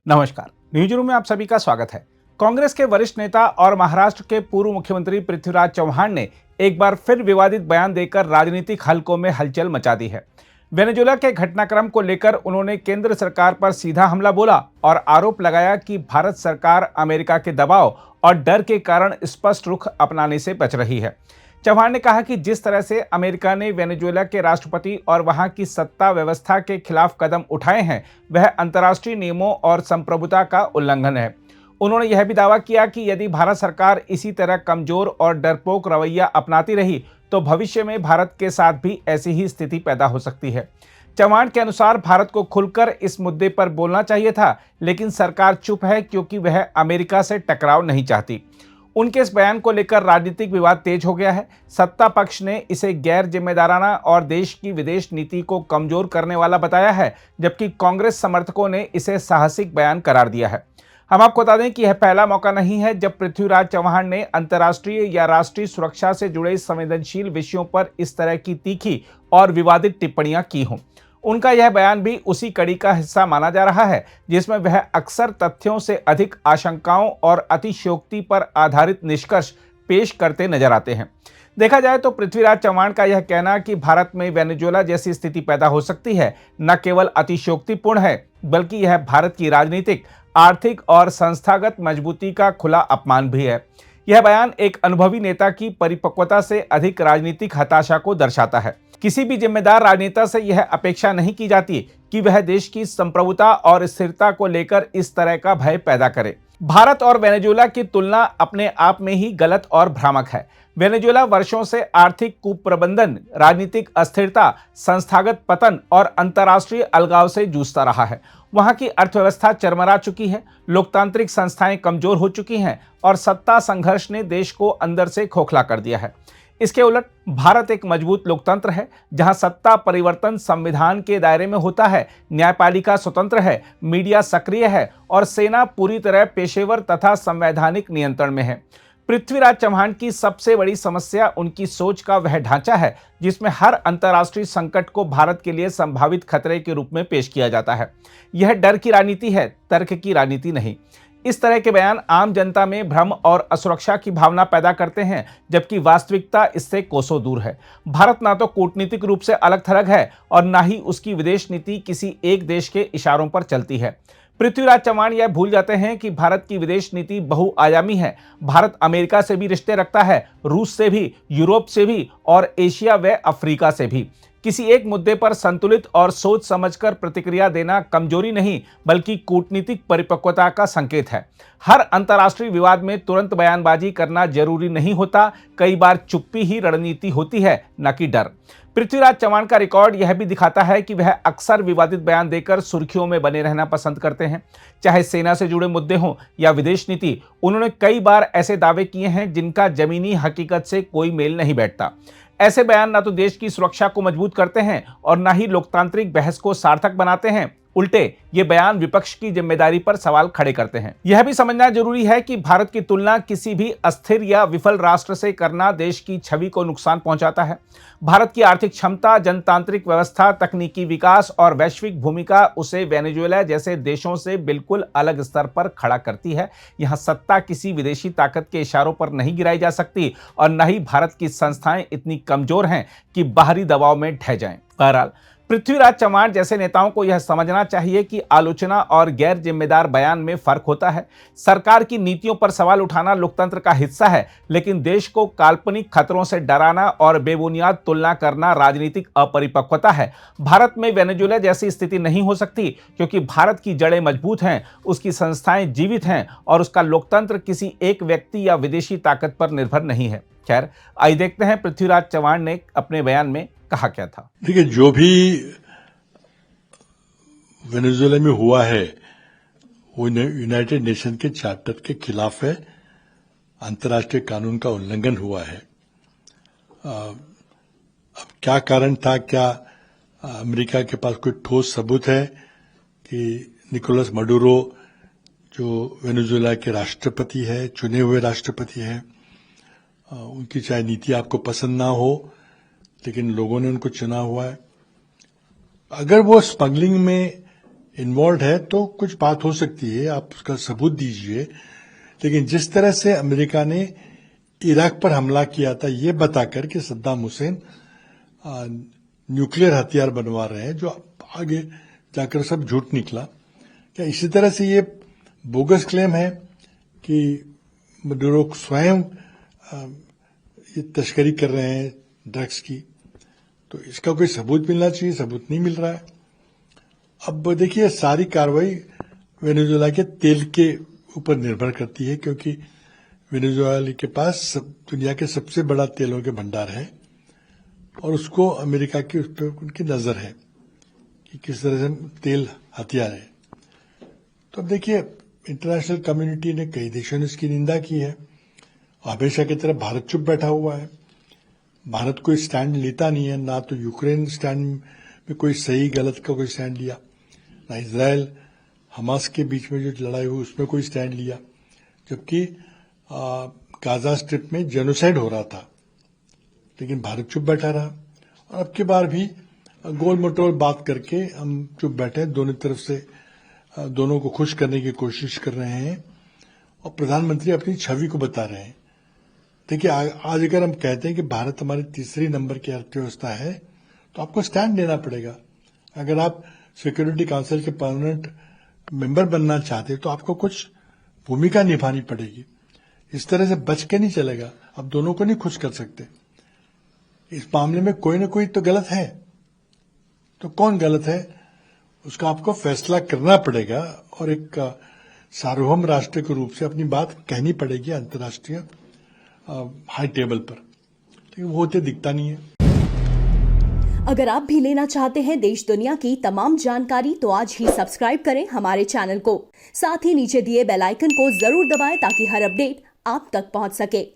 नमस्कार। News room में आप सभी का स्वागत है। कांग्रेस के वरिष्ठ नेता और महाराष्ट्र के पूर्व मुख्यमंत्री पृथ्वीराज चव्हाण ने एक बार फिर विवादित बयान देकर राजनीतिक हलकों में हलचल मचा दी है। वेनेजुएला के घटनाक्रम को लेकर उन्होंने केंद्र सरकार पर सीधा हमला बोला और आरोप लगाया कि भारत सरकार अमेरिका के दबाव और डर के कारण स्पष्ट रुख अपनाने से बच रही है। चव्हाण ने कहा कि जिस तरह से अमेरिका ने वेनेजुएला के राष्ट्रपति और वहां की सत्ता व्यवस्था के खिलाफ कदम उठाए हैं, वह अंतर्राष्ट्रीय नियमों और संप्रभुता का उल्लंघन है। उन्होंने यह भी दावा किया कि यदि भारत सरकार इसी तरह कमजोर और डरपोक रवैया अपनाती रही तो भविष्य में भारत के साथ भी ऐसी ही स्थिति पैदा हो सकती है। चव्हाण के अनुसार भारत को खुलकर इस मुद्दे पर बोलना चाहिए था, लेकिन सरकार चुप है क्योंकि वह अमेरिका से टकराव नहीं चाहती। उनके इस बयान को लेकर राजनीतिक विवाद तेज हो गया है। सत्ता पक्ष ने इसे गैर जिम्मेदाराना और देश की विदेश नीति को कमजोर करने वाला बताया है, जबकि कांग्रेस समर्थकों ने इसे साहसिक बयान करार दिया है। हम आपको बता दें कि यह पहला मौका नहीं है जब पृथ्वीराज चव्हाण ने अंतर्राष्ट्रीय या राष्ट्रीय सुरक्षा से जुड़े संवेदनशील विषयों पर इस तरह की तीखी और विवादित टिप्पणियां की हों। उनका यह बयान भी उसी कड़ी का हिस्सा माना जा रहा है जिसमें वह अक्सर तथ्यों से अधिक आशंकाओं और अतिशयोक्ति पर आधारित निष्कर्ष पेश करते नजर आते हैं। देखा जाए तो पृथ्वीराज चव्हाण का यह कहना कि भारत में वेनेजुएला जैसी स्थिति पैदा हो सकती है न केवल अतिशयोक्तिपूर्ण है, बल्कि यह भारत की राजनीतिक, आर्थिक और संस्थागत मजबूती का खुला अपमान भी है। यह बयान एक अनुभवी नेता की परिपक्वता से अधिक राजनीतिक हताशा को दर्शाता है। किसी भी जिम्मेदार राजनेता से यह अपेक्षा नहीं की जाती कि वह देश की संप्रभुता और स्थिरता को लेकर इस तरह का भय पैदा करे। भारत और वेनेजुएला की तुलना अपने आप में ही गलत और भ्रामक है। वेनेजुएला वर्षों से आर्थिक कुप्रबंधन, राजनीतिक अस्थिरता, संस्थागत पतन और अंतर्राष्ट्रीय अलगाव से जूझता रहा है। वहां की अर्थव्यवस्था चरमरा चुकी है, लोकतांत्रिक संस्थाएं कमजोर हो चुकी हैं और सत्ता संघर्ष ने देश को अंदर से खोखला कर दिया है। इसके उलट भारत एक मजबूत लोकतंत्र है जहां सत्ता परिवर्तन संविधान के दायरे में होता है, न्यायपालिका स्वतंत्र है, मीडिया सक्रिय है और सेना पूरी तरह पेशेवर तथा संवैधानिक नियंत्रण में है। पृथ्वीराज चव्हाण की सबसे बड़ी समस्या उनकी सोच का वह ढांचा है जिसमें हर अंतर्राष्ट्रीय संकट को भारत के लिए संभावित खतरे के रूप में पेश किया जाता है। यह डर की राजनीति है, तर्क की राजनीति नहीं। इस तरह के बयान आम जनता में भ्रम और असुरक्षा की भावना पैदा करते हैं, जबकि वास्तविकता इससे कोसों दूर है। भारत ना तो कूटनीतिक रूप से अलग थलग है और ना ही उसकी विदेश नीति किसी एक देश के इशारों पर चलती है। पृथ्वीराज चव्हाण यह भूल जाते हैं कि भारत की विदेश नीति बहुआयामी है। भारत अमेरिका से भी रिश्ते रखता है, रूस से भी, यूरोप से भी और एशिया व अफ्रीका से भी। किसी एक मुद्दे पर संतुलित और सोच समझकर प्रतिक्रिया देना कमजोरी नहीं, बल्कि कूटनीतिक परिपक्वता का संकेत है। हर अंतर्राष्ट्रीय विवाद में तुरंत बयानबाजी करना जरूरी नहीं होता, कई बार चुप्पी ही रणनीति होती है, न कि डर। पृथ्वीराज चव्हाण का रिकॉर्ड यह भी दिखाता है कि वह अक्सर विवादित बयान देकर सुर्खियों में बने रहना पसंद करते हैं। चाहे सेना से जुड़े मुद्दे हों या विदेश नीति, उन्होंने कई बार ऐसे दावे किए हैं जिनका जमीनी हकीकत से कोई मेल नहीं बैठता। ऐसे बयान ना तो देश की सुरक्षा को मजबूत करते हैं और ना ही लोकतांत्रिक बहस को सार्थक बनाते हैं। उल्टे ये बयान विपक्ष की जिम्मेदारी पर सवाल खड़े करते हैं। यह भी समझना जरूरी है कि भारत की तुलना किसी भी अस्थिर या विफल राष्ट्र से करना देश की छवि को नुकसान पहुंचाता है। भारत की आर्थिक क्षमता, जनतांत्रिक व्यवस्था, तकनीकी विकास और वैश्विक भूमिका उसे वेनेजुएला जैसे देशों से बिल्कुल अलग स्तर पर खड़ा करती है। यहाँ सत्ता किसी विदेशी ताकत के इशारों पर नहीं गिराई जा सकती और न ही भारत की संस्थाएं इतनी कमजोर हैं कि बाहरी दबाव में ढह जाएं। बहरहाल पृथ्वीराज चव्हाण जैसे नेताओं को यह समझना चाहिए कि आलोचना और गैर जिम्मेदार बयान में फर्क होता है। सरकार की नीतियों पर सवाल उठाना लोकतंत्र का हिस्सा है, लेकिन देश को काल्पनिक खतरों से डराना और बेबुनियाद तुलना करना राजनीतिक अपरिपक्वता है। भारत में वेनेजुएला जैसी स्थिति नहीं हो सकती क्योंकि भारत की जड़ें मजबूत हैं, उसकी संस्थाएं जीवित हैं और उसका लोकतंत्र किसी एक व्यक्ति या विदेशी ताकत पर निर्भर नहीं है। खैर, आइए देखते हैं पृथ्वीराज चव्हाण ने अपने बयान में कहा क्या था। देखिए, जो भी वेनेजुएला में हुआ है वो यूनाइटेड नेशन के चार्टर के खिलाफ है, अंतर्राष्ट्रीय कानून का उल्लंघन हुआ है। अब क्या कारण था, क्या अमेरिका के पास कोई ठोस सबूत है कि निकोलस मडुरो जो वेनेजुएला के राष्ट्रपति है, चुने हुए राष्ट्रपति हैं, उनकी चाहे नीति आपको पसंद ना हो लेकिन लोगों ने उनको चुना हुआ है, अगर वो स्मगलिंग में इन्वॉल्व है तो कुछ बात हो सकती है, आप उसका सबूत दीजिए। लेकिन जिस तरह से अमेरिका ने इराक पर हमला किया था ये बताकर कि सद्दाम हुसैन न्यूक्लियर हथियार बनवा रहे हैं, जो आगे जाकर सब झूठ निकला। क्या इसी तरह से ये बोगस क्लेम है कि मडूरो स्वयं ये तस्करी कर रहे हैं ड्रग्स की? तो इसका कोई सबूत मिलना चाहिए, सबूत नहीं मिल रहा है। अब देखिए, सारी कार्रवाई वेनेजुएला के तेल के ऊपर निर्भर करती है, क्योंकि वेनेजुएला के पास दुनिया के सबसे बड़ा तेलों के भंडार है और उसको अमेरिका की उस पर उनकी नजर है कि किस तरह से तेल हथियार है। तो अब देखिए, इंटरनेशनल कम्युनिटी ने, कई देशों ने इसकी निंदा की है। हमेशा की तरह भारत चुप बैठा हुआ है। भारत कोई स्टैंड लेता नहीं है, ना तो यूक्रेन स्टैंड में कोई सही गलत का कोई स्टैंड लिया, ना इजराइल हमास के बीच में जो लड़ाई हुई उसमें कोई स्टैंड लिया, जबकि गाजा स्ट्रिप में जेनोसाइड हो रहा था, लेकिन भारत चुप बैठा रहा। और अब की बार भी गोल मटोल बात करके हम चुप बैठे, दोनों तरफ से दोनों को खुश करने की कोशिश कर रहे हैं और प्रधानमंत्री अपनी छवि को बता रहे हैं। देखिए, आज अगर हम कहते हैं कि भारत हमारे तीसरी नंबर की अर्थव्यवस्था है, तो आपको स्टैंड लेना पड़ेगा। अगर आप सिक्योरिटी काउंसिल के परमानेंट मेंबर बनना चाहते हैं तो आपको कुछ भूमिका निभानी पड़ेगी। इस तरह से बच के नहीं चलेगा। आप दोनों को नहीं खुश कर सकते। इस मामले में कोई ना कोई तो गलत है। तो कौन गलत है उसका आपको फैसला करना पड़ेगा और एक सार्वभौम राष्ट्र के रूप से अपनी बात कहनी पड़ेगी अंतर्राष्ट्रीय हाई टेबल पर। लेकिन वो होते दिखता नहीं है। अगर आप भी लेना चाहते हैं देश दुनिया की तमाम जानकारी तो आज ही सब्सक्राइब करें हमारे चैनल को। साथ ही नीचे दिए बेल आइकन को जरूर दबाएं ताकि हर अपडेट आप तक पहुंच सके।